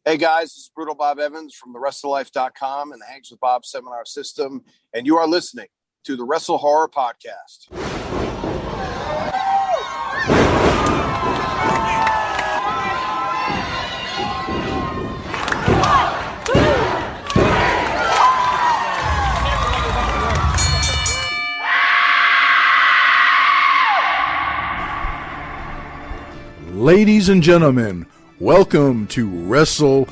Hey guys, this is Brutal Bob Evans from the WrestleLife.com and the Hangs with Bob seminar system, and you are listening to the WrestleHorror podcast. Ladies and gentlemen, welcome to WrestleHorror.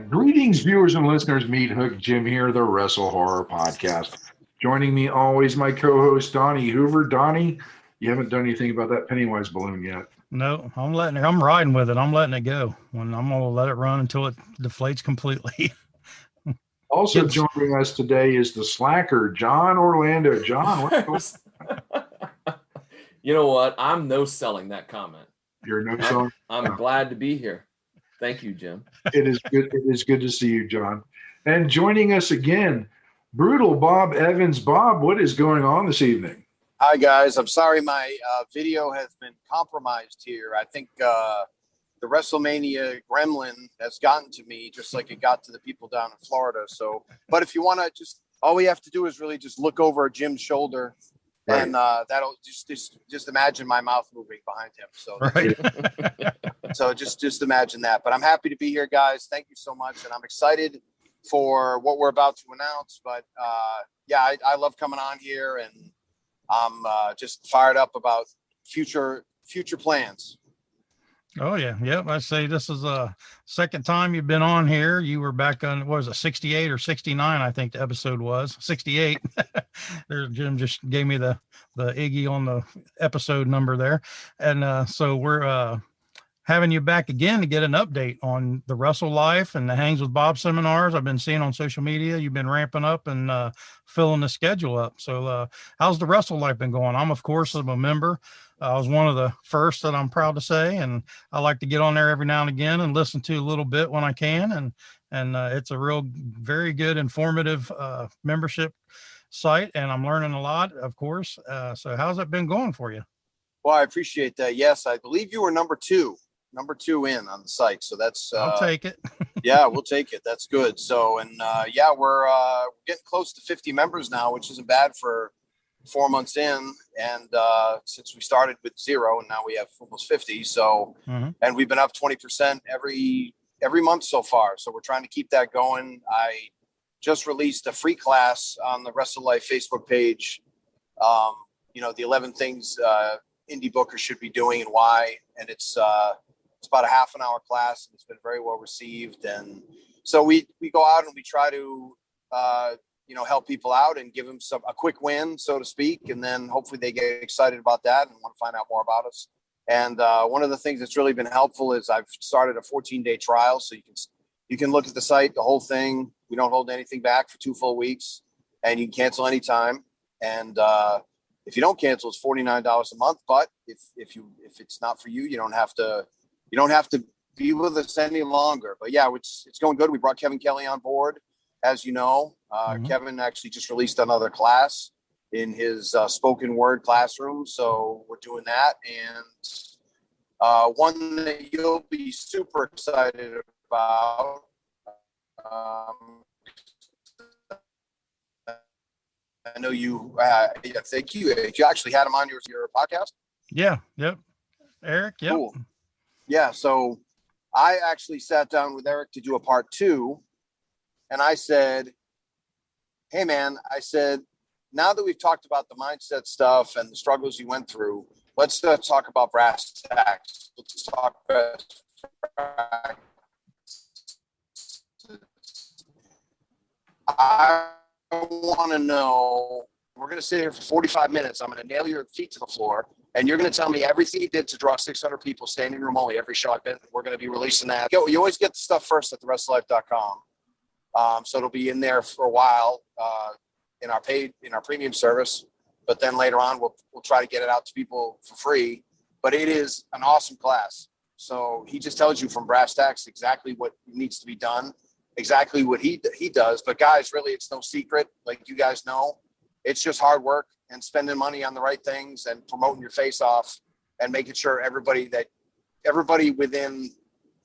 Greetings, viewers and listeners. Meathook Jim here, the WrestleHorror podcast. Joining me always, my co-host Donnie Hoover. Donnie, you haven't done anything about that Pennywise balloon yet. No, I'm riding with it. I'm letting it go. I'm gonna let it run until it deflates completely. Also joining us today is the slacker, John Orlando. John, what's going on? You know what? I'm no selling that comment. You're no selling. I'm glad to be here. Thank you, Jim. It is good. It is good to see you, John. And joining us again, Brutal Bob Evans. Bob, what is going on this evening? Hi guys, I'm sorry my video has been compromised here. I think the WrestleMania gremlin has gotten to me just like it got to the people down in Florida. So, but if you want to all we have to do is really just look over Jim's shoulder, right, and that'll just imagine my mouth moving behind him. So, right. So just imagine that. But I'm happy to be here, guys. Thank you so much, and I'm excited for what we're about to announce. But yeah, I love coming on here, and I'm just fired up about future plans. Oh yeah. Yep. I say this is a second time you've been on here. You were back on, what was it, 68 or 69? I think the episode was 68. There, Jim just gave me the Iggy on the episode number there. And so we're having you back again to get an update on the WrestleLife and the Hangs with Bob seminars. I've been seeing on social media, you've been ramping up and filling the schedule up. So how's the WrestleLife been going? I'm, of course, I'm a member. I was one of the first, that I'm proud to say, and I like to get on there every now and again and listen to a little bit when I can. And it's a very good, informative membership site, and I'm learning a lot, of course. So how's it been going for you? Well, I appreciate that. Yes, I believe you were number two in on the site. So that's, I'll take it. Yeah, we'll take it. That's good. So, and yeah, we're getting close to 50 members now, which isn't bad for 4 months in. And since we started with 0 and now we have almost 50. So, and we've been up 20% every month so far. So we're trying to keep that going. I just released a free class on the WrestleLife Facebook page. The 11 things indie bookers should be doing and why. And it's about a half an hour class, and it's been very well received. And so we go out and we try to, help people out and give them a quick win, so to speak. And then hopefully they get excited about that and want to find out more about us. And one of the things that's really been helpful is I've started a 14-day trial. So you can look at the site, the whole thing. We don't hold anything back for 2 full weeks, and you can cancel anytime. And if you don't cancel, it's $49 a month. But if it's not for you, you don't have to be with us any longer. But yeah, it's going good. We brought Kevin Kelly on board, as you know. Kevin actually just released another class in his spoken word classroom. So we're doing that. And one that you'll be super excited about. I know you, thank you. You actually had him on your podcast? Yeah. Yep. Eric. Yep. Cool. Yeah. So I actually sat down with Eric to do a part 2. And I said, hey man, now that we've talked about the mindset stuff and the struggles you went through, let's talk about brass tacks. Let's talk best practices. I want to know, we're going to sit here for 45 minutes. I'm going to nail your feet to the floor, and you're going to tell me everything you did to draw 600 people standing room only every show I've been. We're going to be releasing that. You always get the stuff first at the WrestleLife.com. So it'll be in there for a while in our premium service, but then later on we'll try to get it out to people for free. But it is an awesome class. So he just tells you from brass tacks exactly what needs to be done exactly what he does. But guys, really, it's no secret. Like you guys know, it's just hard work and spending money on the right things and promoting your face off and making sure everybody within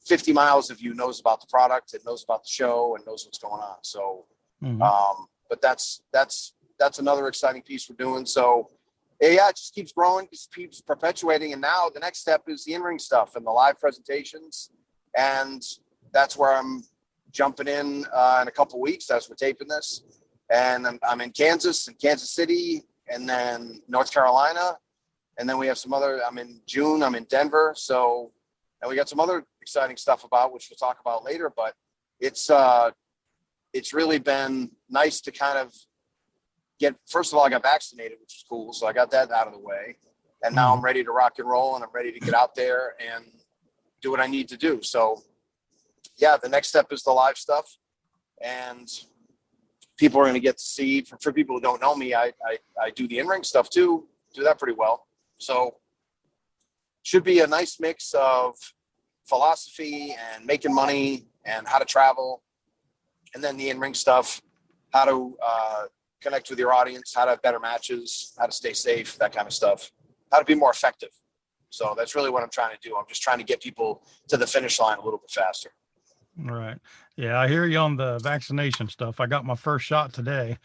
50 miles of you knows about the product and knows about the show and knows what's going on. So, but that's another exciting piece we're doing. So yeah, it just keeps growing, just keeps perpetuating. And now the next step is the in-ring stuff and the live presentations. And that's where I'm jumping in a couple weeks as we're taping this. And I'm in Kansas and Kansas City, and then North Carolina. And then we have I'm in June, I'm in Denver. So, and we got some other exciting stuff which we'll talk about later, but it's really been nice to kind of first of all, I got vaccinated, which is cool. So I got that out of the way, and now I'm ready to rock and roll, and I'm ready to get out there and do what I need to do. So yeah, the next step is the live stuff, and people are going to get to see, for people who don't know me, I do the in-ring stuff too, do that pretty well. So should be a nice mix of philosophy and making money and how to travel, and then the in-ring stuff, how to connect with your audience, how to have better matches, how to stay safe, that kind of stuff, how to be more effective. So that's really what I'm trying to do. I'm just trying to get people to the finish line a little bit faster. Right. Yeah, I hear you on the vaccination stuff. I got my first shot today,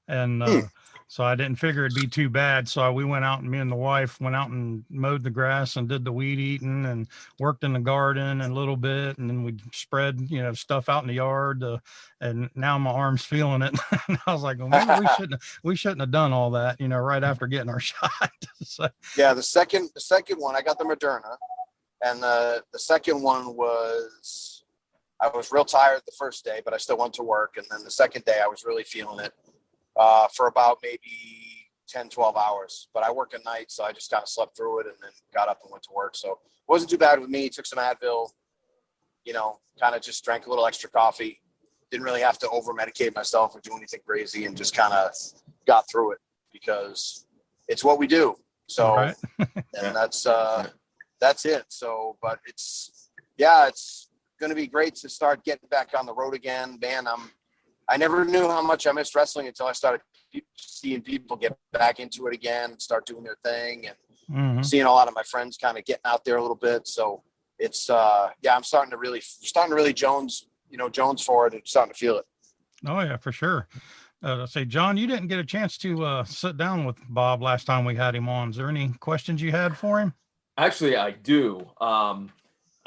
and so I didn't figure it'd be too bad. So me and the wife went out and mowed the grass and did the weed eating and worked in the garden a little bit, and then we spread stuff out in the yard. And now my arm's feeling it. And I was like, well, maybe we shouldn't have done all that, right after getting our shot. So, yeah, the second one, I got the Moderna, and the second one was, I was real tired the first day, but I still went to work. And then the second day I was really feeling it for about maybe 10, 12 hours. But I work at night, so I just kind of slept through it and then got up and went to work. So it wasn't too bad with me. Took some Advil, kind of just drank a little extra coffee. Didn't really have to over-medicate myself or do anything crazy, and just kind of got through it because it's what we do. So, right. And that's it. So, but it's going to be great to start getting back on the road again. Man, I never knew how much I missed wrestling until I started seeing people get back into it again and start doing their thing, and seeing a lot of my friends kind of getting out there a little bit. So it's, I'm starting to really Jones for it and starting to feel it. Oh yeah, for sure. Say, John, you didn't get a chance to sit down with Bob last time we had him on. Is there any questions you had for him? Actually, I do.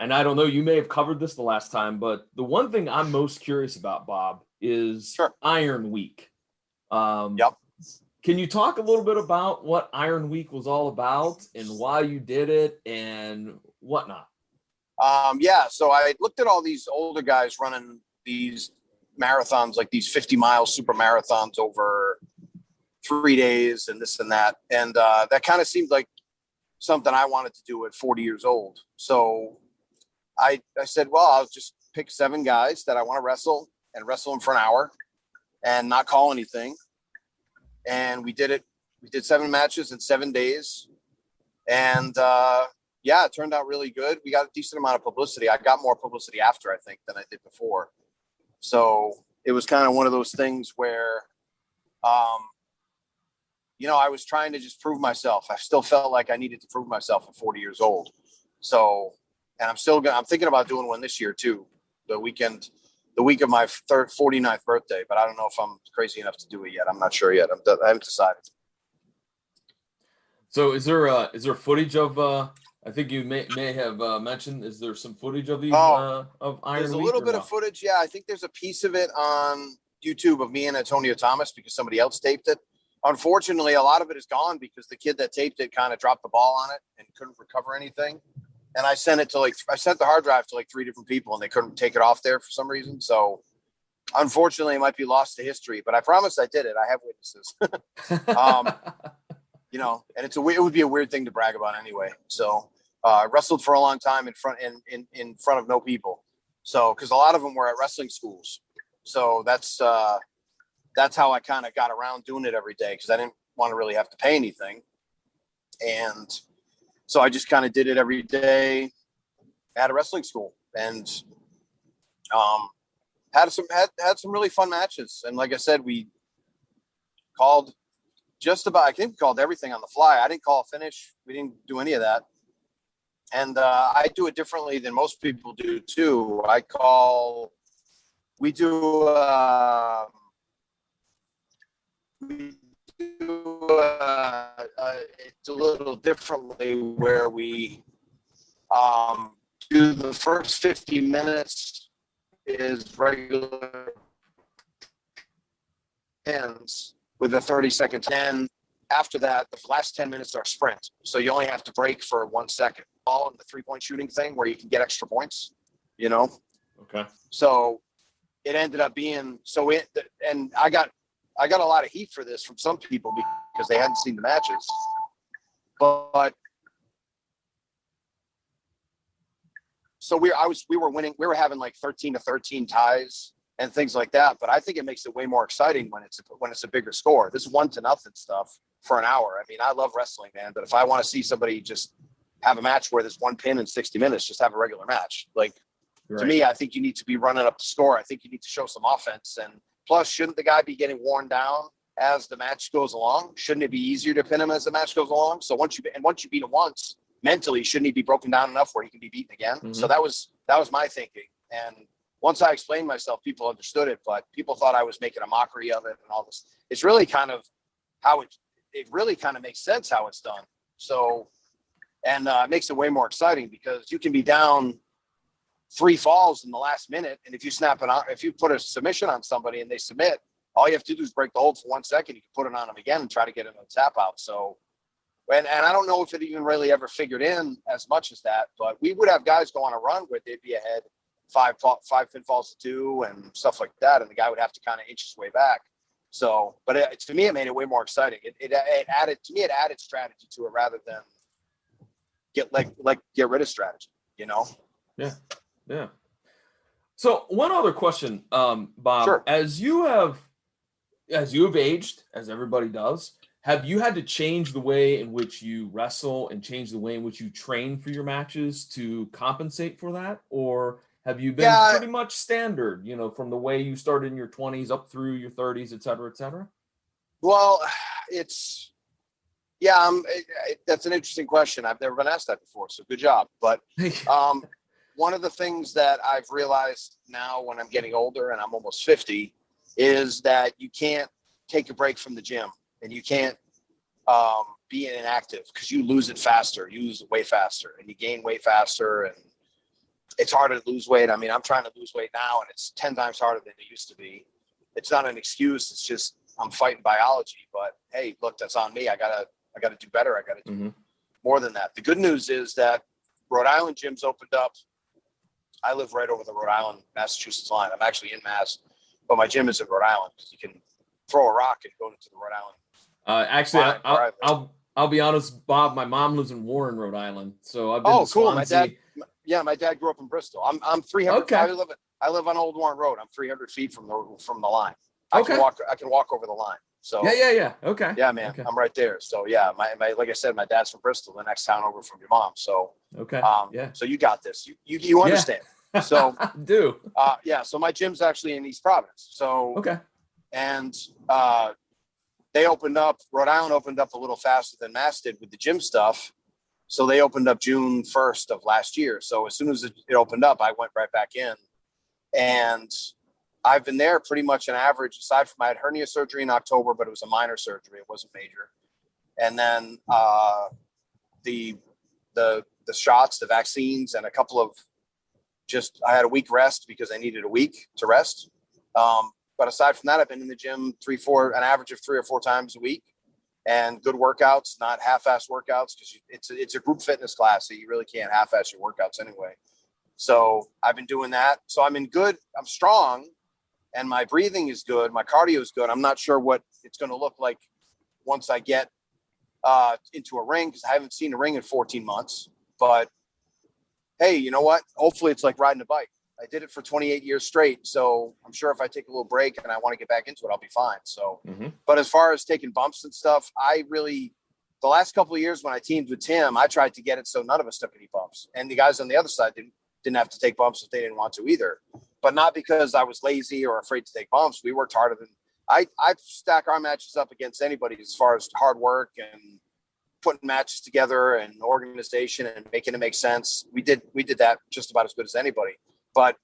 And I don't know, you may have covered this the last time, but the one thing I'm most curious about, Bob, is Iron Week. Yep. Can you talk a little bit about what Iron Week was all about and why you did it and whatnot? So I looked at all these older guys running these marathons, like these 50-mile super marathons over 3 days and this and that. And that kind of seemed like something I wanted to do at 40 years old. So I said, well, I'll just pick 7 guys that I want to wrestle them for an hour and not call anything. And we did it. We did 7 matches in 7 days. And it turned out really good. We got a decent amount of publicity. I got more publicity after, I think, than I did before. So it was kind of one of those things where, I was trying to just prove myself. I still felt like I needed to prove myself at 40 years old. So, and I'm thinking about doing one this year too, the week of my 49th birthday, but I don't know if I'm crazy enough to do it yet. I'm not sure yet. I haven't decided. So is there footage of, I think you may have mentioned, is there some footage of these of Iron Week? There's a little bit of footage. Yeah, I think there's a piece of it on YouTube of me and Antonio Thomas because somebody else taped it. Unfortunately, a lot of it is gone because the kid that taped it kind of dropped the ball on it and couldn't recover anything. And I sent it to I sent the hard drive to 3 different people and they couldn't take it off there for some reason. So unfortunately it might be lost to history, but I promise I did it. I have witnesses. And it would be a weird thing to brag about anyway. So I wrestled for a long time in front of no people. So, cause a lot of them were at wrestling schools. So that's how I kind of got around doing it every day. Cause I didn't want to really have to pay anything. And so I just kind of did it every day at a wrestling school. And had some really fun matches. And like I said, we called I think we called everything on the fly. I didn't call a finish. We didn't do any of that. And I do it differently than most people do too. We do it's a little differently where we do the first 50 minutes is regular pins with a 30-second 10. After that, the last 10 minutes are sprints. So you only have to break for 1 second. All in the 3-point shooting thing where you can get extra points, Okay. So it ended up being and I got a lot of heat for this from some people because they hadn't seen the matches. But so we were winning. We were having like 13-13 ties and things like that. But I think it makes it way more exciting when it's a bigger score. This 1-0 stuff for an hour. I mean, I love wrestling, man. But if I want to see somebody just have a match where there's one pin in 60 minutes, just have a regular match. Like to me, I think you need to be running up the score. I think you need to show some offense. And plus, shouldn't the guy be getting worn down as the match goes along? Shouldn't it be easier to pin him as the match goes along? So once you beat him once, mentally, shouldn't he be broken down enough where he can be beaten again? Mm-hmm. So that was my thinking. And once I explained myself, people understood it, but people thought I was making a mockery of it and all this. It's really kind of how it really kind of makes sense how it's done. So, and it makes it way more exciting because you can be down 3 falls in the last minute. And if you put a submission on somebody and they submit, all you have to do is break the hold for 1 second. You can put it on them again and try to get them to tap out. So, and I don't know if it even really ever figured in as much as that, but we would have guys go on a run where they'd be ahead 5 pinfalls to 2 and stuff like that. And the guy would have to kind of inch his way back. So, but to me, it made it way more exciting. It added strategy to it rather than get rid of strategy, Yeah. Yeah. So one other question, Bob, sure. As you have aged, as everybody does, have you had to change the way in which you wrestle and change the way in which you train for your matches to compensate for that? Or have you been pretty much standard, from the way you started in your 20s up through your 30s, et cetera, et cetera? Well, that's an interesting question. I've never been asked that before, so good job. But one of the things that I've realized now when I'm getting older and I'm almost 50 is that you can't take a break from the gym and you can't be inactive because you lose it faster. You lose it way faster and you gain weight faster. And it's harder to lose weight. I mean, I'm trying to lose weight now and it's 10 times harder than it used to be. It's not an excuse. It's just I'm fighting biology. But hey, look, that's on me. I gotta do better. I gotta do more than that. The good news is that Rhode Island gyms opened up. I live right over the Rhode Island, Massachusetts line. I'm actually in Mass, but my gym is in Rhode Island because you can throw a rock and go into the Rhode Island. Actually, I'll be honest, Bob. My mom lives in Warren, Rhode Island, so I've been to cool. Swansea. My dad grew up in Bristol. I'm 300. Okay. I live on Old Warren Road. I'm 300 feet from the line. I can walk over the line. So yeah. Okay. Yeah, man. Okay. I'm right there. So yeah, my like I said, my dad's from Bristol, the next town over from your mom. So okay. So you got this. You understand. Yeah. So I do. So my gym's actually in East Providence. So okay. And they opened up. Rhode Island opened up a little faster than Mass did with the gym stuff. So they opened up June 1st of last year. So as soon as it opened up, I went right back in, and I've been there pretty much an average, aside from I had hernia surgery in October, but it was a minor surgery. It wasn't major. And then the shots, the vaccines, and a couple of I had a week rest because I needed a week to rest. But aside from that, I've been in the gym an average of 3 or 4 times a week, and good workouts, not half-ass workouts, because it's a group fitness class, so you really can't half-ass your workouts anyway. So I've been doing that. So I'm strong, and my breathing is good. My cardio is good. I'm not sure what it's going to look like once I get into a ring, because I haven't seen a ring in 14 months. But hey, you know what? Hopefully it's like riding a bike. I did it for 28 years straight. So I'm sure if I take a little break and I want to get back into it, I'll be fine. So, But as far as taking bumps and stuff, the last couple of years when I teamed with Tim, I tried to get it so none of us took any bumps. And the guys on the other side didn't have to take bumps if they didn't want to either. but not because I was lazy or afraid to take bumps. We worked harder than I stack our matches up against anybody as far as hard work and putting matches together and organization and making it make sense. We did that just about as good as anybody. But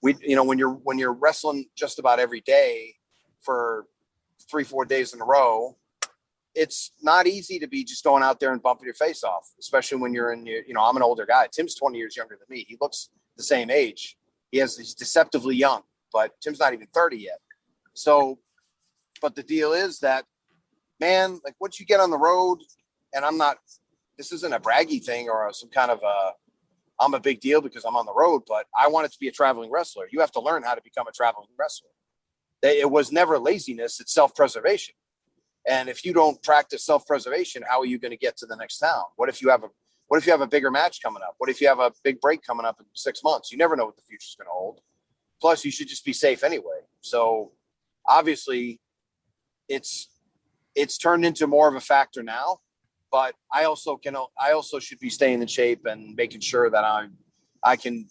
when you're wrestling just about every day for 3-4 days in a row, it's not easy to be just going out there and bumping your face off, especially when you're I'm an older guy. Tim's 20 years younger than me. He looks the same age. He's deceptively young, but Tim's not even 30 yet. So, but the deal is that, man, like once you get on the road, and this isn't a braggy thing or some kind of I'm a big deal because I'm on the road, but I wanted to be a traveling wrestler. You have to learn how to become a traveling wrestler. It was never laziness. It's self-preservation. And if you don't practice self-preservation, how are you going to get to the next town? What if you have a bigger match coming up? What if you have a big break coming up in 6 months? You never know what the future's going to hold. Plus, you should just be safe anyway. So obviously it's turned into more of a factor now, but I also should be staying in shape and making sure that I can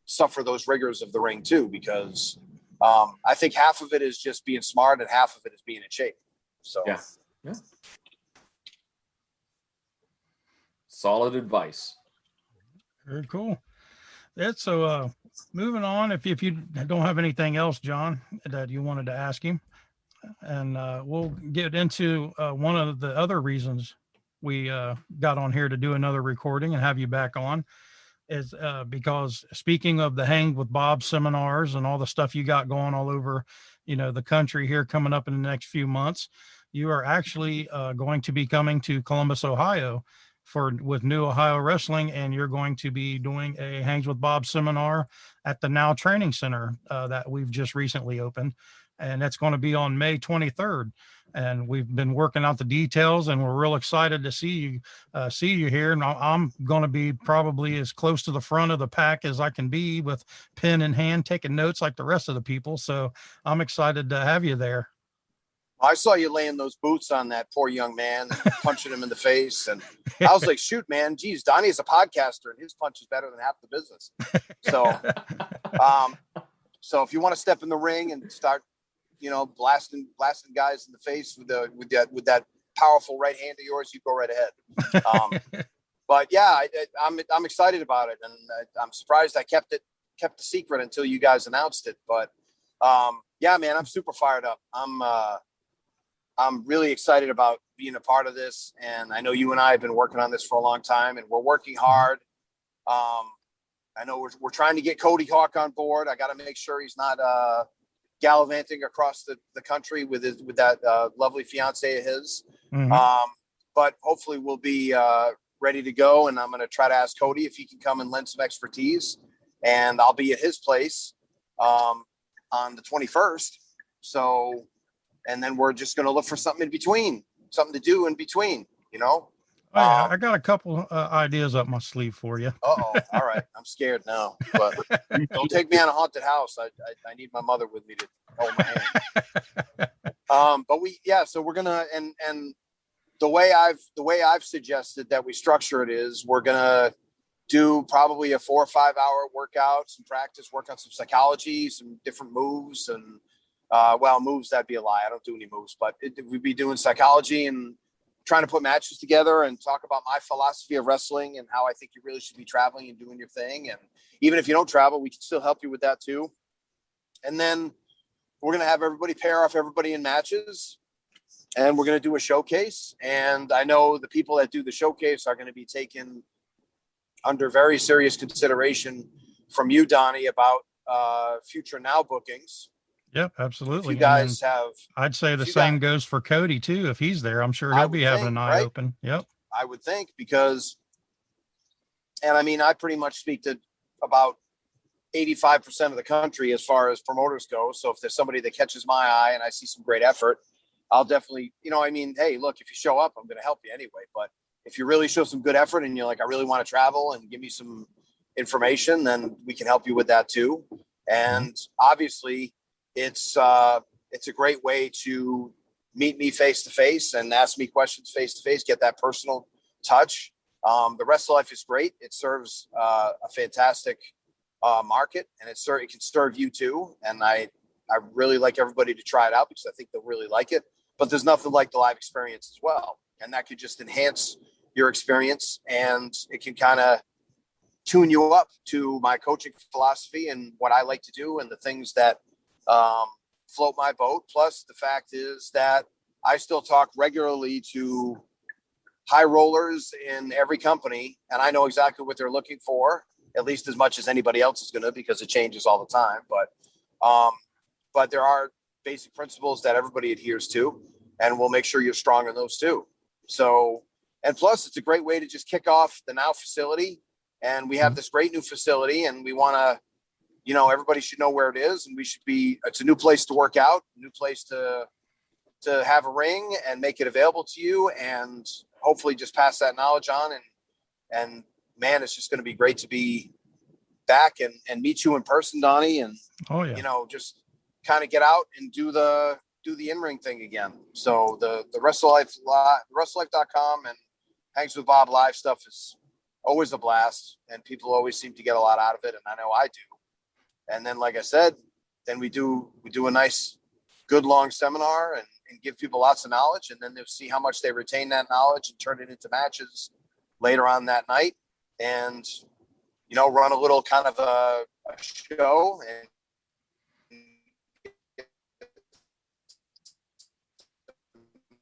suffer those rigors of the ring too, because I think half of it is just being smart and half of it is being in shape. So yeah. Solid advice. Very cool. So moving on, if you don't have anything else, John, that you wanted to ask him, and we'll get into one of the other reasons we got on here to do another recording and have you back on is because speaking of the Hang with Bob seminars and all the stuff you got going all over, the country here coming up in the next few months, you are actually going to be coming to Columbus, Ohio with New Ohio Wrestling, and you're going to be doing a Hangs with Bob seminar at the Now Training Center that we've just recently opened. And that's going to be on May 23rd. And we've been working out the details, and we're real excited to see you here. And I'm going to be probably as close to the front of the pack as I can be with pen in hand, taking notes like the rest of the people. So I'm excited to have you there. I saw you laying those boots on that poor young man, punching him in the face. And I was like, shoot, man, geez, Donnie is a podcaster and his punch is better than half the business. So, so if you want to step in the ring and start, blasting guys in the face with that powerful right hand of yours, you go right ahead. But yeah, I'm excited about it. And I'm surprised I kept the secret until you guys announced it. But yeah, man, I'm super fired up. I'm really excited about being a part of this. And I know you and I have been working on this for a long time, and we're working hard. I know we're trying to get Cody Hawk on board. I got to make sure he's not gallivanting across the country with that lovely fiance of his. Mm-hmm. But hopefully we'll be ready to go. And I'm going to try to ask Cody if he can come and lend some expertise, and I'll be at his place on the 21st. So, and then we're just going to look for something in between, something to do in between, I got a couple ideas up my sleeve for you. All right. I'm scared now, but don't take me on a haunted house. I need my mother with me to hold my hand. So we're going to, and the way I've suggested that we structure it is we're going to do probably a 4 or 5 hour workout, some practice, work on some psychology, some different moves, and moves, that'd be a lie. I don't do any moves, but we'd be doing psychology and trying to put matches together and talk about my philosophy of wrestling and how I think you really should be traveling and doing your thing. And even if you don't travel, we can still help you with that too. And then we're going to have everybody pair off everybody in matches, and we're going to do a showcase. And I know the people that do the showcase are going to be taken under very serious consideration from you, Donnie, about future Now bookings. Yep, absolutely. If you guys I'd say the same goes for Cody too. If he's there, I'm sure he'll be having an eye open. Yep. I would think, because, and I mean, I pretty much speak to about 85% of the country as far as promoters go. So if there's somebody that catches my eye and I see some great effort, I'll definitely, hey, look, if you show up, I'm going to help you anyway. But if you really show some good effort and you're like, I really want to travel and give me some information, then we can help you with that too. And obviously, it's a great way to meet me face to face and ask me questions face to face, get that personal touch. The WrestleLife is great. It serves a fantastic market, and it can serve you too. And I really like everybody to try it out because I think they'll really like it. But there's nothing like the live experience as well, and that could just enhance your experience, and it can kind of tune you up to my coaching philosophy and what I like to do and the things that float my boat. Plus, the fact is that I still talk regularly to high rollers in every company, and I know exactly what they're looking for, at least as much as anybody else is going to, because it changes all the time. But there are basic principles that everybody adheres to, and we'll make sure you're strong in those too. So, and plus, it's a great way to just kick off the now facility. And we have this great new facility, and we want to, everybody should know where it is, and it's a new place to work out, a new place to have a ring and make it available to you, and hopefully just pass that knowledge on. And man, it's just going to be great to be back and meet you in person, Donnie. And, just kind of get out and do the in-ring thing again. So the WrestleLife.com and Hangs with Bob live stuff is always a blast, and people always seem to get a lot out of it, and I know I do. And then, like I said, then we do a nice, good long seminar and give people lots of knowledge, and then they'll see how much they retain that knowledge and turn it into matches later on that night, and run a little kind of a show and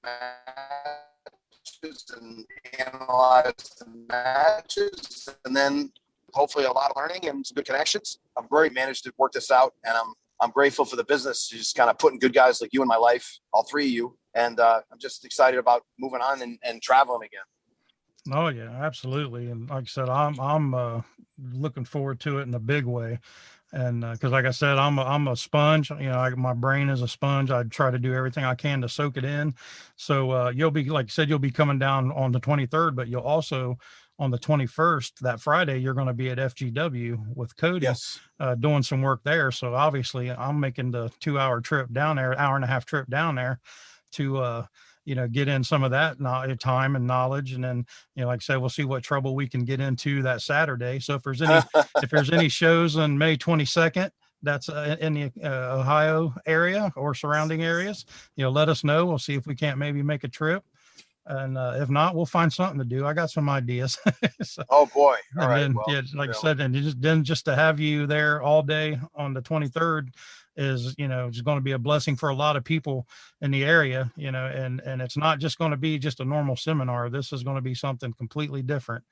matches and analyze the matches, and then hopefully a lot of learning and some good connections. I'm very managed to work this out, and I'm grateful for the business, just kind of putting good guys like you in my life, all three of you, and I'm just excited about moving on and traveling again. Oh yeah, absolutely. And like I said, I'm looking forward to it in a big way. And because like I said, I'm a sponge. My brain is a sponge. I try to do everything I can to soak it in. So you'll be, like I said, you'll be coming down on the 23rd, but you'll also on the 21st, that Friday, you're going to be at FGW with Cody, Yes. Doing some work there. So obviously, I'm making the 2-hour trip down there, hour and a half trip down there to get in some of that time and knowledge. And then, like I said, we'll see what trouble we can get into that Saturday. So if there's any shows on May 22nd, that's in the Ohio area or surrounding areas, let us know. We'll see if we can't maybe make a trip. And if not, we'll find something to do. I got some ideas. So, oh boy. All right. then, well, like I said, and just to have you there all day on the 23rd is, it's going to be a blessing for a lot of people in the area, and it's not just going to be just a normal seminar. This is going to be something completely different.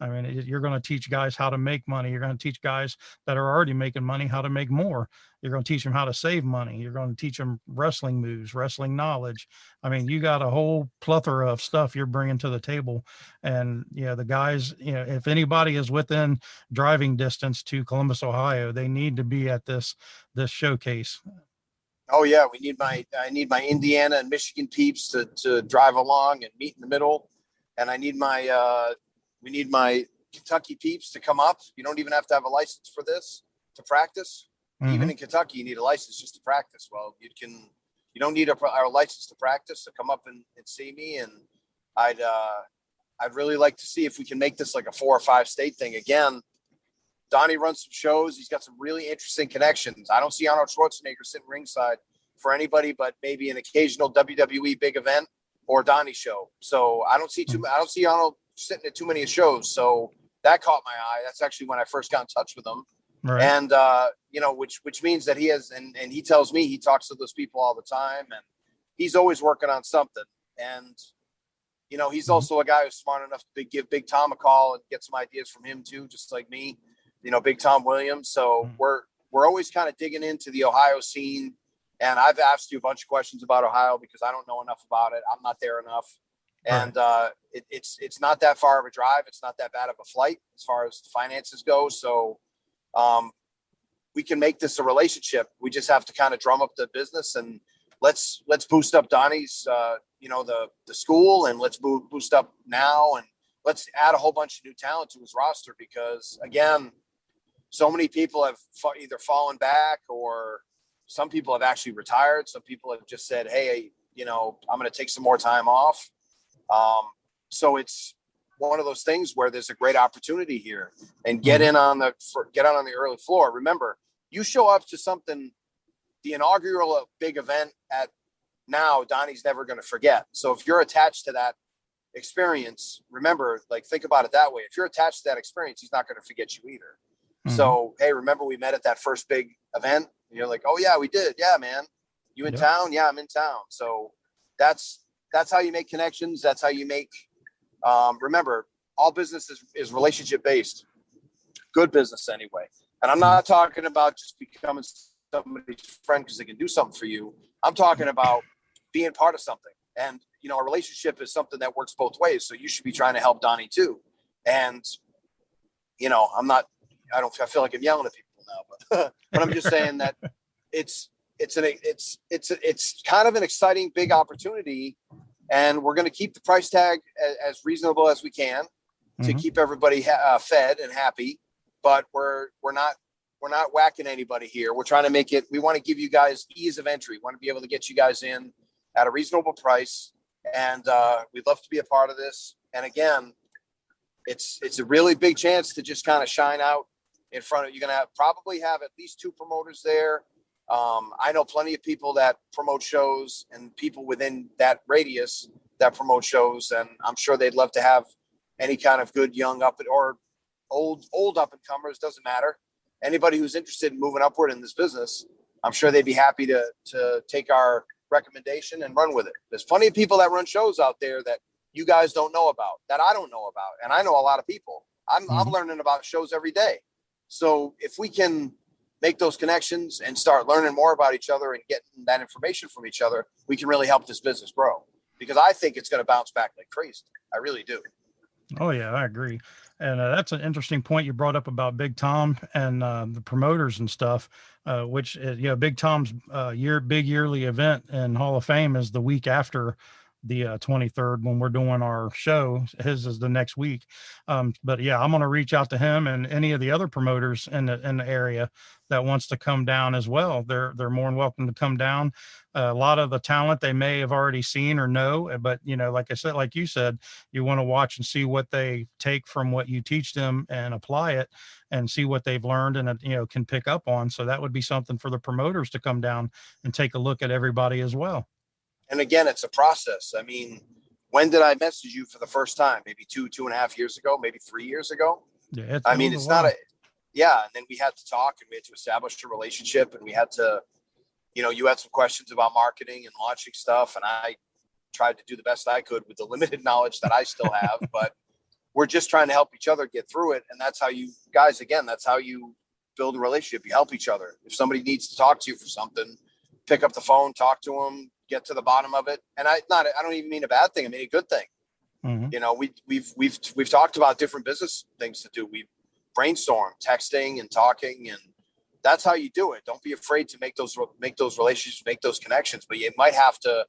I mean, you're going to teach guys how to make money. You're going to teach guys that are already making money how to make more. You're going to teach them how to save money. You're going to teach them wrestling moves, wrestling knowledge. I mean, you got a whole plethora of stuff you're bringing to the table. And, the guys, if anybody is within driving distance to Columbus, Ohio, they need to be at this showcase. Oh yeah. I need my Indiana and Michigan peeps to drive along and meet in the middle. And I need we need my Kentucky peeps to come up. You don't even have to have a license for this to practice. Mm-hmm. Even in Kentucky, you need a license just to practice. Well, you don't need a license to practice, to come up and see me. And I'd really like to see if we can make this like a 4 or 5 state thing. Again, Donnie runs some shows. He's got some really interesting connections. I don't see Arnold Schwarzenegger sitting ringside for anybody, but maybe an occasional WWE big event or Donnie show. So I don't see Arnold sitting at too many shows. So that caught my eye. That's actually when I first got in touch with him. Right. And, which means that he has, and he tells me he talks to those people all the time, and he's always working on something. And, he's also a guy who's smart enough to give Big Tom a call and get some ideas from him too, just like me, Big Tom Williams. So we're always kind of digging into the Ohio scene. And I've asked you a bunch of questions about Ohio because I don't know enough about it. I'm not there enough. And it's not that far of a drive. It's not that bad of a flight as far as finances go. So we can make this a relationship. We just have to kind of drum up the business, and let's boost up Donnie's, the school, and let's boost up now, and let's add a whole bunch of new talent to his roster, because again, so many people have either fallen back, or some people have actually retired. Some people have just said, hey, I'm going to take some more time off. So it's one of those things where there's a great opportunity here, and get in on the early floor. Remember, you show up to something, the inaugural big event at now, Donnie's never going to forget. So if you're attached to that experience, remember, like, think about it that way. If you're attached to that experience, he's not going to forget you either. So, hey, remember we met at that first big event? And you're like, oh yeah, we did. Yeah, man. You in town? Yeah, I'm in town. So that's how you make connections. That's how you make, remember, all business is relationship based. Good business anyway. And I'm not talking about just becoming somebody's friend because they can do something for you. I'm talking about being part of something. And, you know, a relationship is something that works both ways. So you should be trying to help Donnie too. And, you know, I feel like I'm yelling at people now, but I'm just saying that it's kind of an exciting, big opportunity. And we're going to keep the price tag as reasonable as we can to keep everybody fed and happy. But we're not whacking anybody here. We're trying to make it, we want to give you guys ease of entry. We want to be able to get you guys in at a reasonable price. And we'd love to be a part of this. And again, it's a really big chance to just kind of shine out in front of, you're going to probably have at least 2 promoters there. I know plenty of people that promote shows and people within that radius that promote shows. And I'm sure they'd love to have any kind of good young or old up and comers. Doesn't matter. Anybody who's interested in moving upward in this business, I'm sure they'd be happy to take our recommendation and run with it. There's plenty of people that run shows out there that you guys don't know about, that I don't know about. And I know a lot of people. I'm learning about shows every day. So if we can make those connections and start learning more about each other and getting that information from each other, we can really help this business grow, because I think it's going to bounce back like crazy. I really do. Oh yeah, I agree. And that's an interesting point you brought up about Big Tom and the promoters and stuff, which, Big Tom's big yearly event in Hall of Fame is the week after the 23rd when we're doing our show. His is the next week. But yeah, I'm going to reach out to him and any of the other promoters in the area that wants to come down as well. They're more than welcome to come down. A lot of the talent they may have already seen or know, but like I said, like you said, you want to watch and see what they take from what you teach them and apply it and see what they've learned and can pick up on. So that would be something for the promoters to come down and take a look at everybody as well. And again, it's a process. I mean, when did I message you for the first time? Maybe 2.5 years ago, maybe 3 years ago. Yeah, it's not and then we had to talk and we had to establish a relationship, and we had to, you had some questions about marketing and launching stuff. And I tried to do the best I could with the limited knowledge that I still have, but we're just trying to help each other get through it. And that's how you guys, again, that's how you build a relationship. You help each other. If somebody needs to talk to you for something, pick up the phone, talk to them, get to the bottom of it. And I don't even mean a bad thing. I mean a good thing. We've talked about different business things to do. We've brainstormed, texting and talking, and that's how you do it. Don't be afraid to make those relationships, make those connections. But you might have to,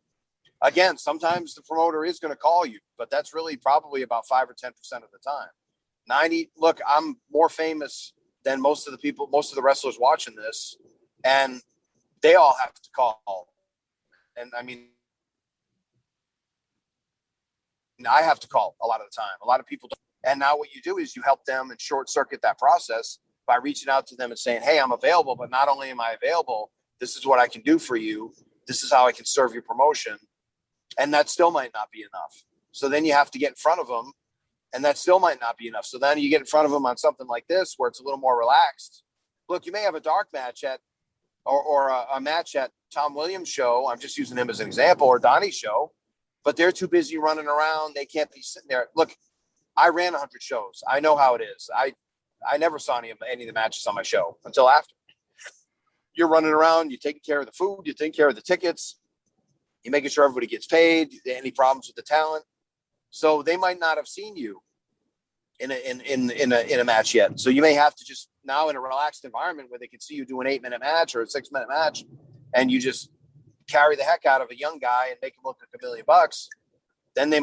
again, sometimes the promoter is going to call you, but that's really probably about 5 or 10% of the time. Look, I'm more famous than most of the wrestlers watching this, and they all have to call. And I mean, I have to call a lot of the time. A lot of people don't. And now what you do is you help them and short circuit that process by reaching out to them and saying, hey, I'm available, but not only am I available, this is what I can do for you. This is how I can serve your promotion. And that still might not be enough. So then you have to get in front of them, and that still might not be enough. So then you get in front of them on something like this, where it's a little more relaxed. Look, you may have a dark match or a match at Tom Williams' show. I'm just using him as an example, or Donnie's show, but they're too busy running around. They can't be sitting there. Look, I ran 100 shows. I know how it is. I never saw any of the matches on my show until after. You're running around, you're taking care of the food, you're taking care of the tickets, you're making sure everybody gets paid, any problems with the talent. So they might not have seen you in a match yet. So you may have to just now, in a relaxed environment where they can see you do an 8-minute match or a 6-minute match, and you just carry the heck out of a young guy and make him look like $1 million. Then they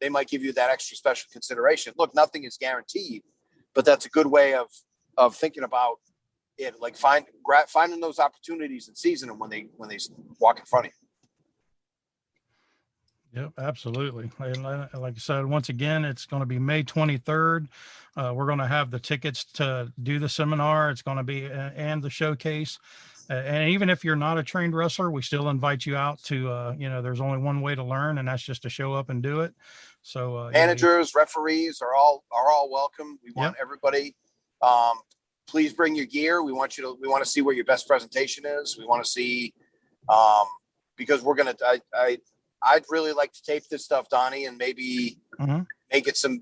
might give you that extra special consideration. Look, nothing is guaranteed, but that's a good way of thinking about it. Like finding those opportunities and seizing them when they walk in front of Yep, absolutely. And like I said, once again, it's going to be May 23rd. We're going to have the tickets to do the seminar. It's going to be and the showcase. And even if you're not a trained wrestler, we still invite you out to, there's only one way to learn, and that's just to show up and do it. So managers, referees are all welcome. We want everybody. Please bring your gear. We want to see what your best presentation is. We want to see, because we're going to, I'd really like to tape this stuff, Donnie, and maybe make it some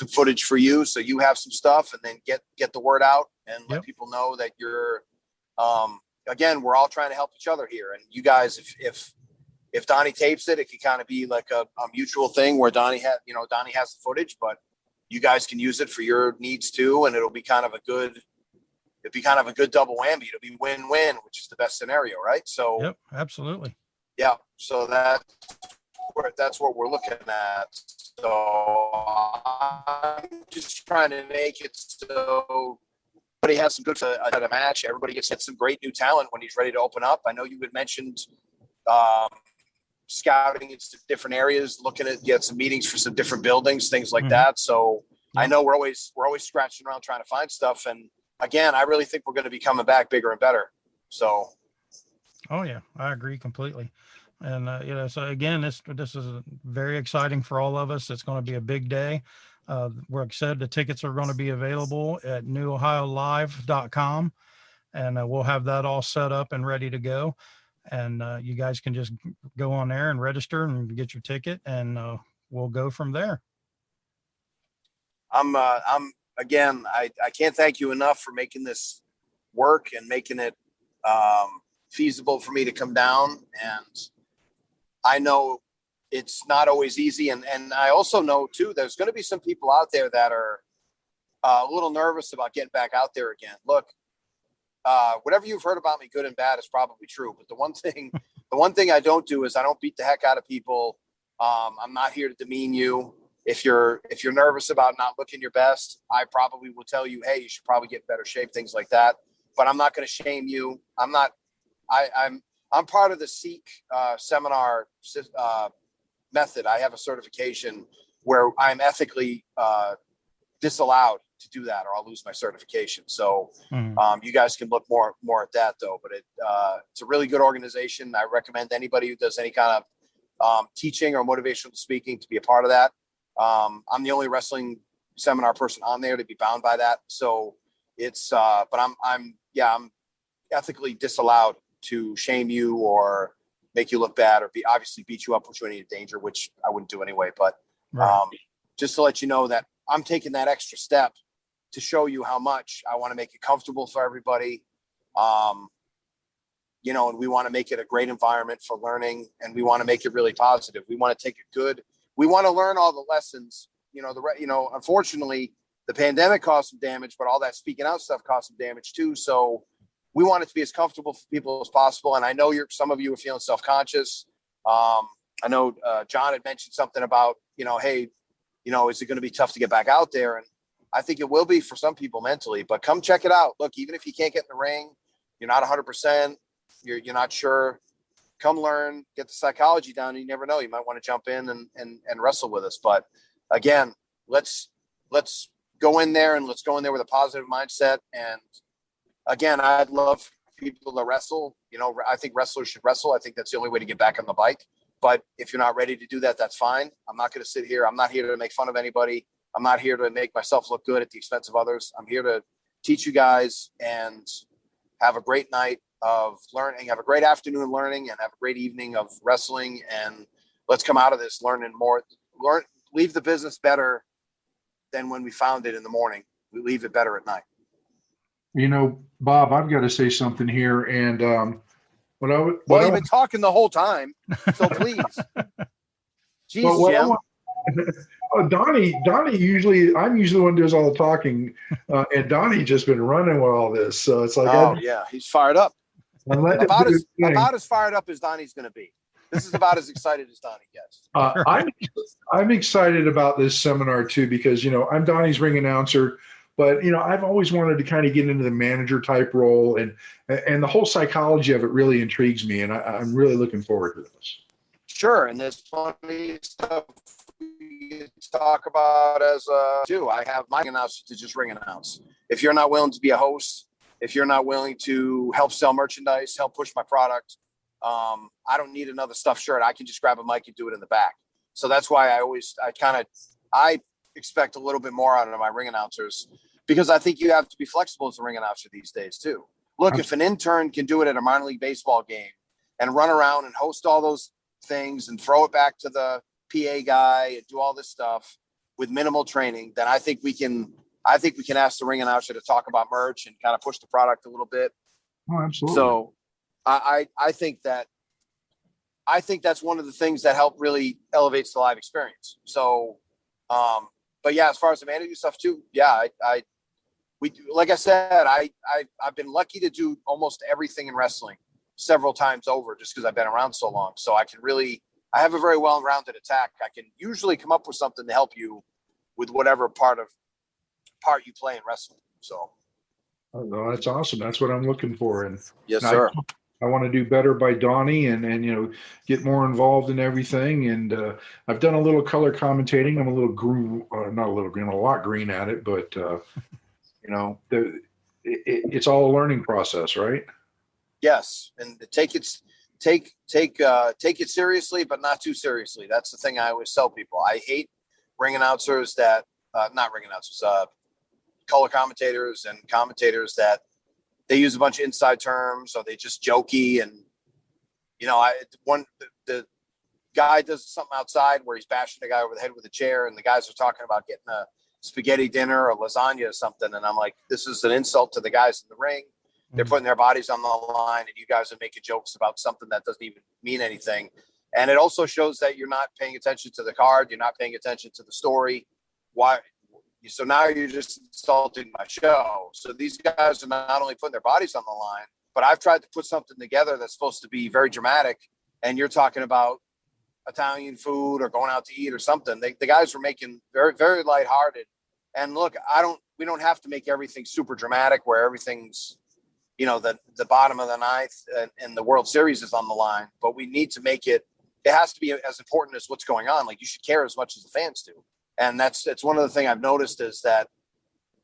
footage for you, so you have some stuff, and then get the word out and let people know that you're. Again, we're all trying to help each other here, and you guys, if Donnie tapes it, it could kind of be like a mutual thing where Donnie has the footage, but you guys can use it for your needs too, and it'll be kind of a good double whammy. It'll be win-win, which is the best scenario, right? So, yep, absolutely. Yeah, so that's what we're looking at. So I'm just trying to make it so everybody has some good at a match. Everybody gets some great new talent when he's ready to open up. I know you had mentioned scouting into different areas, looking at get some meetings for some different buildings, things like that. So I know we're always scratching around trying to find stuff. And again, I really think we're going to be coming back bigger and better. So. Oh yeah, I agree completely. And, so again, this is very exciting for all of us. It's going to be a big day. We're excited. The tickets are going to be available at newohiolive.com, and we'll have that all set up and ready to go. And you guys can just go on there and register and get your ticket, and we'll go from there. Again, I can't thank you enough for making this work and making it feasible for me to come down. And I know it's not always easy. And I also know too, there's going to be some people out there that are a little nervous about getting back out there again. Look, whatever you've heard about me, good and bad, is probably true. But the one thing I don't do is I don't beat the heck out of people. I'm not here to demean you. If you're nervous about not looking your best, I probably will tell you, hey, you should probably get in better shape, things like that. But I'm not going to shame you. I'm part of the SEEK seminar method. I have a certification where I'm ethically disallowed to do that, or I'll lose my certification. So you guys can look more at that though. But it's a really good organization. I recommend anybody who does any kind of teaching or motivational speaking to be a part of that. I'm the only wrestling seminar person on there to be bound by that. So it's but I'm ethically disallowed to shame you or make you look bad or obviously beat you up, put you in any danger, which I wouldn't do anyway. But just to let you know that I'm taking that extra step to show you how much I want to make it comfortable for everybody. And we want to make it a great environment for learning, and we want to make it really positive. We want to take it good. We want to learn all the lessons. Unfortunately, the pandemic caused some damage, but all that speaking out stuff caused some damage too. So we want it to be as comfortable for people as possible. And I know some of you are feeling self-conscious. I know John had mentioned something about, hey, is it going to be tough to get back out there? And I think it will be for some people mentally, but come check it out. Look, even if you can't get in the ring, you're not 100%, you're not sure, come learn, get the psychology down. You never know. You might want to jump in and wrestle with us. But again, let's go in there, and let's go in there with a positive mindset. And again, I'd love people to wrestle. I think wrestlers should wrestle. I think that's the only way to get back on the bike. But if you're not ready to do that, that's fine. I'm not going to sit here. I'm not here to make fun of anybody. I'm not here to make myself look good at the expense of others. I'm here to teach you guys and have a great night of learning, have a great afternoon learning, and have a great evening of wrestling. And let's come out of this learning more, leave the business better than when we found it in the morning. We leave it better at night. Bob, I've got to say something here. And you've been talking the whole time, so please. Jeez, Jim. Donnie usually, I'm usually the one who does all the talking, and Donnie just been running with all this. So it's like, he's fired up. About as fired up as Donnie's going to be. This is about as excited as Donnie gets. I'm excited about this seminar too, because, I'm Donnie's ring announcer, but, I've always wanted to kind of get into the manager type role, and the whole psychology of it really intrigues me. And I'm really looking forward to this. Sure. And there's funny stuff we talk about as I have my announcer to just ring announce. If you're not willing to be a host, if you're not willing to help sell merchandise, help push my product, I don't need another stuffed shirt. I can just grab a mic and do it in the back. So that's why I expect a little bit more out of my ring announcers, because I think you have to be flexible as a ring announcer these days too. Look, if an intern can do it at a minor league baseball game and run around and host all those things and throw it back to the PA guy and do all this stuff with minimal training, then I think we can ask the ring announcer to talk about merch and kind of push the product a little bit. Oh, absolutely. So I think that's one of the things that help really elevates the live experience. So, but yeah, as far as the managing stuff too, yeah, we like I said, I've been lucky to do almost everything in wrestling several times over, just because I've been around so long. So I have a very well-rounded attack. I can usually come up with something to help you with whatever part you play in wrestling. So, oh, that's awesome. That's what I'm looking for. And yes, sir. I want to do better by Donnie and get more involved in everything. And I've done a little color commentating. I'm a little green, not a little green, I'm a lot green at it, but it's all a learning process, right? Yes, and take it seriously, but not too seriously. That's the thing I always tell people. I hate ring announcers that not ring announcers, color commentators and commentators that they use a bunch of inside terms, or they just jokey. And the guy does something outside where he's bashing the guy over the head with a chair, and the guys are talking about getting a spaghetti dinner or lasagna or something, and I'm like, this is an insult to the guys in the ring. They're putting their bodies on the line, and you guys are making jokes about something that doesn't even mean anything. And it also shows that you're not paying attention to the card. You're not paying attention to the story. Why? So now you're just insulting my show. So these guys are not only putting their bodies on the line, but I've tried to put something together that's supposed to be very dramatic. And you're talking about Italian food or going out to eat or something. The guys were making very, very lighthearted. And look, we don't have to make everything super dramatic where everything's, the bottom of the ninth and the World Series is on the line, but we need to make it has to be as important as what's going on. Like, you should care as much as the fans do. And it's one of the things I've noticed is that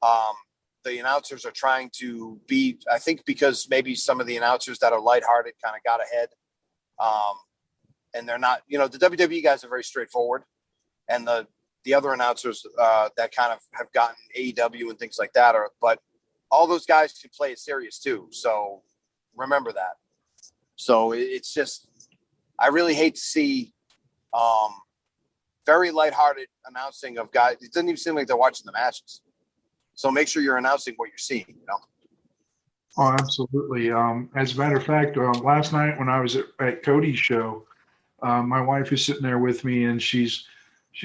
the announcers are trying to be, I think because maybe some of the announcers that are lighthearted kind of got ahead. And they're not, the WWE guys are very straightforward. And the other announcers that kind of have gotten AEW and things like that but all those guys can play it serious too. So remember that. So it's just, I really hate to see very lighthearted announcing of guys. It doesn't even seem like they're watching the matches. So make sure you're announcing what you're seeing, Oh, absolutely. As a matter of fact, last night when I was at Cody's show, my wife is sitting there with me, and she's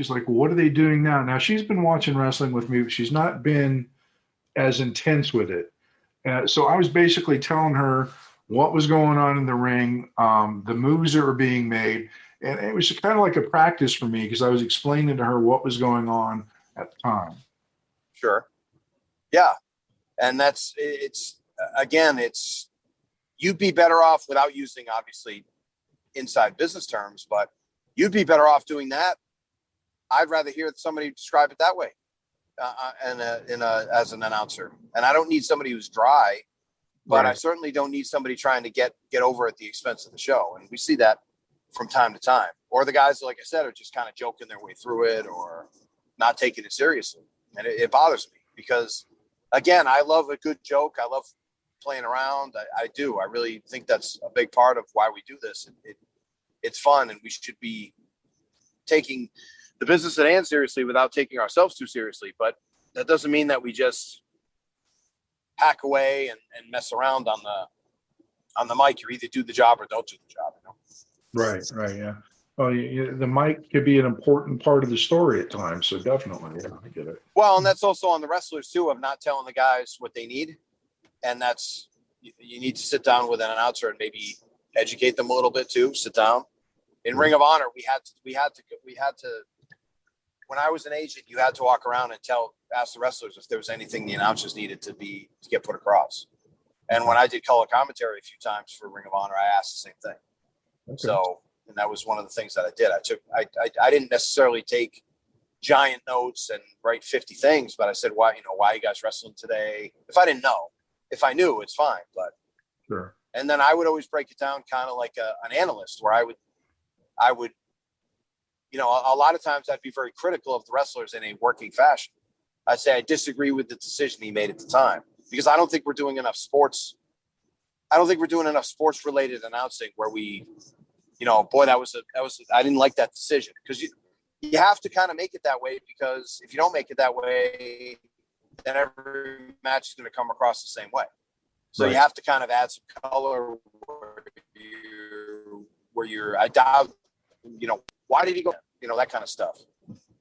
like, what are they doing now? Now, she's been watching wrestling with me, but she's not been as intense with it. So I was basically telling her what was going on in the ring, the moves that were being made. And it was kind of like a practice for me because I was explaining to her what was going on at the time. Sure. Yeah. And you'd be better off without using, obviously, inside business terms, but you'd be better off doing that. I'd rather hear somebody describe it that way as an announcer. And I don't need somebody who's dry, but right. I certainly don't need somebody trying to get over at the expense of the show. And we see that from time to time. Or the guys, like I said, are just kind of joking their way through it or not taking it seriously. And it bothers me because, again, I love a good joke. I love playing around. I do. I really think that's a big part of why we do this. It's fun, and we should be taking the business at hand seriously without taking ourselves too seriously. But that doesn't mean that we just hack away and mess around on the mic. You either do the job or don't do the job. Right, yeah. Well, the mic could be an important part of the story at times, so definitely, yeah, I get it. Well, and that's also on the wrestlers too, of not telling the guys what they need, and that's you need to sit down with an announcer and maybe educate them a little bit too. Sit down. In Ring of Honor, we had to. When I was an agent, you had to walk around and ask the wrestlers if there was anything the announcers needed to get put across. And when I did color commentary a few times for Ring of Honor, I asked the same thing. Okay. So And that was one of the things that I did. I didn't necessarily take giant notes and write 50 things, but I said, why are you guys wrestling today? If I didn't know, if I knew, it's fine. But Sure. and then I would always break it down kind of like an analyst, where I would, a lot of times I'd be very critical of the wrestlers in a working fashion. I'd say I disagree with the decision he made at the time, because I don't think we're doing enough sports. I don't think we're doing enough sports related announcing where we, I didn't like that decision, because you have to kind of make it that way, because if you don't make it that way, then every match is going to come across the same way. So You have to kind of add some color I doubt, why did he go? That kind of stuff.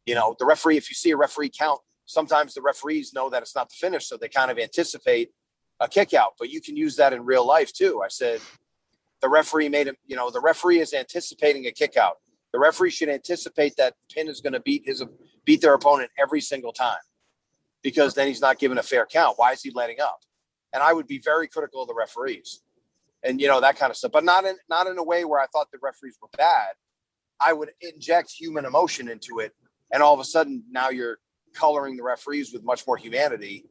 The referee, if you see a referee count, sometimes the referees know that it's not the finish, so they kind of anticipate a kick out, but you can use that in real life too. I said, the referee the referee is anticipating a kick out. The referee should anticipate that pin is going to beat their opponent every single time, because then he's not given a fair count. Why is he letting up? And I would be very critical of the referees and, that kind of stuff, but not in a way where I thought the referees were bad. I would inject human emotion into it. And all of a sudden now you're coloring the referees with much more humanity.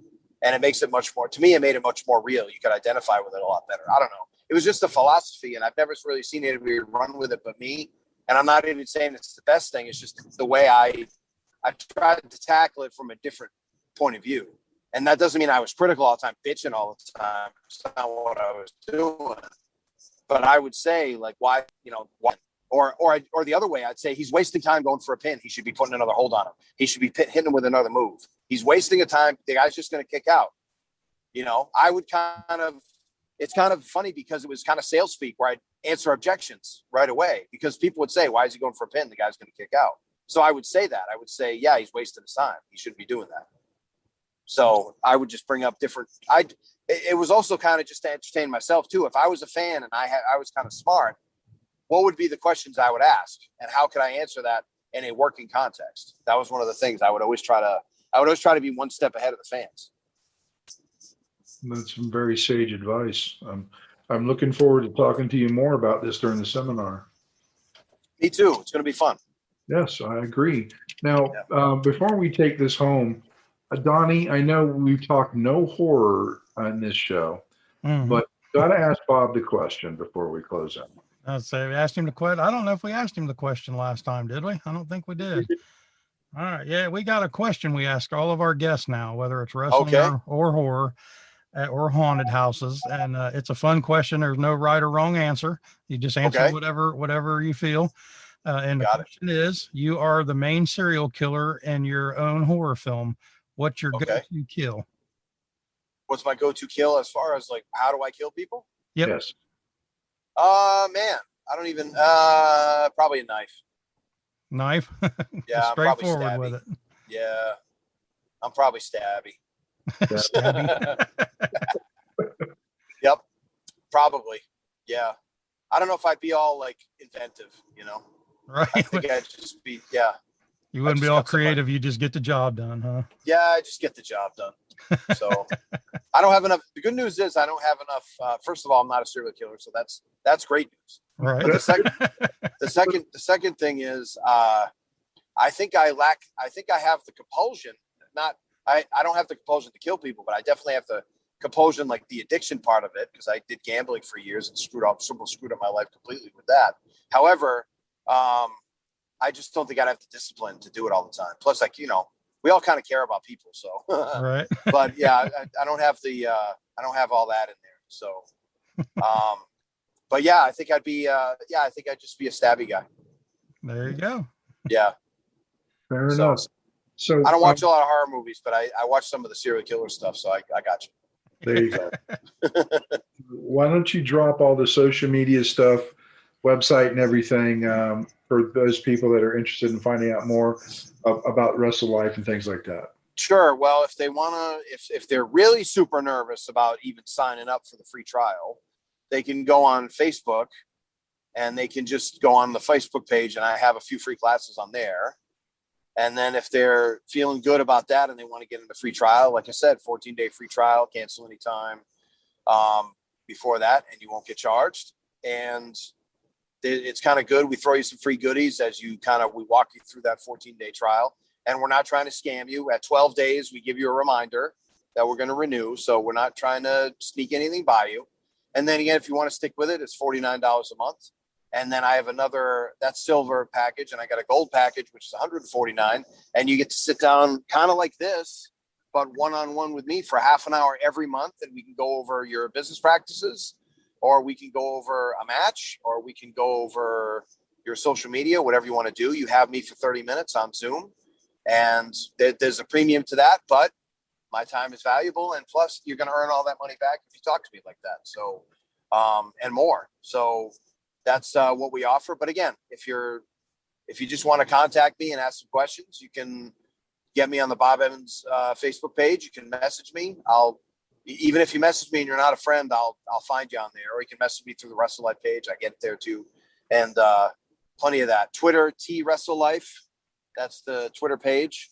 And it makes it it made it much more real. You could identify with it a lot better. I don't know. It was just a philosophy, and I've never really seen anybody run with it but me. And I'm not even saying it's the best thing. It's just the way I tried to tackle it from a different point of view. And that doesn't mean I was critical all the time, bitching all the time. It's not what I was doing. But I would say, like, why, or the other way, I'd say he's wasting time going for a pin. He should be putting another hold on him. He should be hitting him with another move. He's wasting a time. The guy's just going to kick out. I would it's kind of funny, because it was kind of sales speak where I'd answer objections right away, because people would say, why is he going for a pin? The guy's going to kick out. So I would say that. I would say, yeah, he's wasting his time. He shouldn't be doing that. So I would just bring up it was also kind of just to entertain myself too. If I was a fan and I was kind of smart, what would be the questions I would ask, and how could I answer that in a working context? That was one of the things I would always try to be one step ahead of the fans. That's some very sage advice. I'm looking forward to talking to you more about this during the seminar. Me too. It's going to be fun. Yes, I agree. Now, before we take this home, Donnie, I know we've talked no horror on this show, but got to ask Bob the question before we close out. I'd say we asked him the question. I don't know if we asked him the question last time, did we? I don't think we did. All right. Yeah, we got a question we ask all of our guests now, whether it's wrestling or horror or haunted houses. And it's a fun question. There's no right or wrong answer. You just answer whatever you feel. And the question is, you are the main serial killer in your own horror film. What's your go-to kill? What's my go-to kill as far as, like, how do I kill people? Yep. Yes. Man, I don't even, probably a knife. Knife? Yeah. Straightforward with it. Yeah. I'm probably stabby. Stabby. Yep. Probably. Yeah. I don't know if I'd be all, like, inventive, Right. I think I'd just be, You wouldn't be all creative. You just get the job done, huh? Yeah, I just get the job done. So I don't have enough. The good news is I don't have enough. First of all, I'm not a serial killer, so that's great news. Right. But the second thing is, I think I have the compulsion. I don't have the compulsion to kill people, but I definitely have the compulsion, like the addiction part of it, because I did gambling for years and screwed up my life completely with that. However, I just don't think I'd have the discipline to do it all the time. Plus, like, we all kind of care about people. So, right. But yeah, I don't have I don't have all that in there. So, but yeah, I think I'd just be a stabby guy. There you go. Yeah. Fair enough. So I don't watch a lot of horror movies, but I watch some of the serial killer stuff. So I got you. There you go. Why don't you drop all the social media stuff, website and everything, for those people that are interested in finding out more about WrestleLife and things like that? Sure. Well, if they want to, if they're really super nervous about even signing up for the free trial, they can go on Facebook and they can just go on the Facebook page, and I have a few free classes on there. And then if they're feeling good about that and they want to get in the free trial, like I said, 14-day free trial, cancel anytime before that, and you won't get charged. And it's kind of good. We throw you some free goodies as we walk you through that 14-day trial. And we're not trying to scam you. At 12 days, we give you a reminder that we're going to renew. So we're not trying to sneak anything by you. And then again, if you want to stick with it, it's $49 a month. And then I have that's silver package. And I got a gold package, which is $149. And you get to sit down kind of like this, but one-on-one with me for half an hour every month. And we can go over your business practices, or we can go over a match, or we can go over your social media, whatever you want to do. You have me for 30 minutes on Zoom. And there's a premium to that, but my time is valuable. And plus, you're going to earn all that money back if you talk to me like that. So, and more. So that's what we offer. But again, if you just want to contact me and ask some questions, you can get me on the Bob Evans Facebook page. You can message me. Even if you message me and you're not a friend, I'll find you on there. Or you can message me through the WrestleLife page. I get it there too. And plenty of that. Twitter, WrestleLife. That's the Twitter page.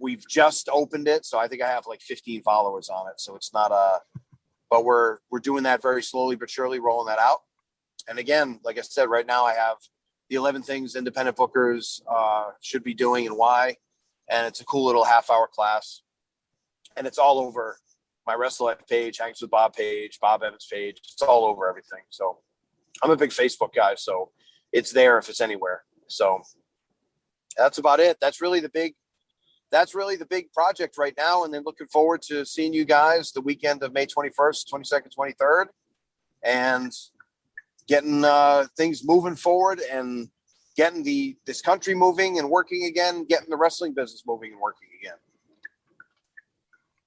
We've just opened it, so I think I have like 15 followers on it. So it's not but we're doing that very slowly but surely, rolling that out. And again, like I said, right now I have the 11 things independent bookers should be doing and why. And it's a cool little half-hour class. And it's all over my WrestleLife page, Hanks with Bob page, Bob Evans page. It's all over everything. So I'm a big Facebook guy, so it's there if it's anywhere. So that's about it. That's really the big project right now. And then looking forward to seeing you guys the weekend of May 21st, 22nd, 23rd, and getting things moving forward and getting this country moving and working again, getting the wrestling business moving and working again.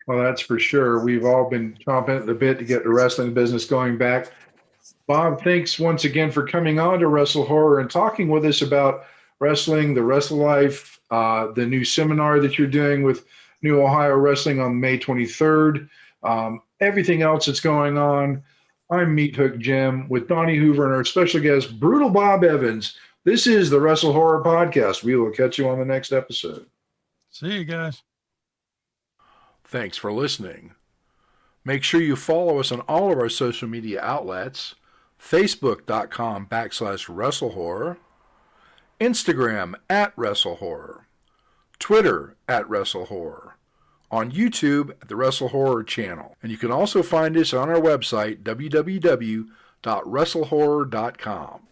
Well, that's for sure. We've all been chomping at the bit to get the wrestling business going back. Bob, thanks once again for coming on to WrestleHorror and talking with us about wrestling, the WrestleLife, the new seminar that you're doing with New Ohio Wrestling on May 23rd, everything else that's going on. I'm Meathook Jim with Donnie Hoover and our special guest, Brutal Bob Evans. This is the WrestleHorror Podcast. We will catch you on the next episode. See you guys. Thanks for listening. Make sure you follow us on all of our social media outlets, facebook.com/WrestleHorror, Instagram @WrestleHorror, Twitter @WrestleHorror, on YouTube at the WrestleHorror channel. And you can also find us on our website, www.WrestleHorror.com.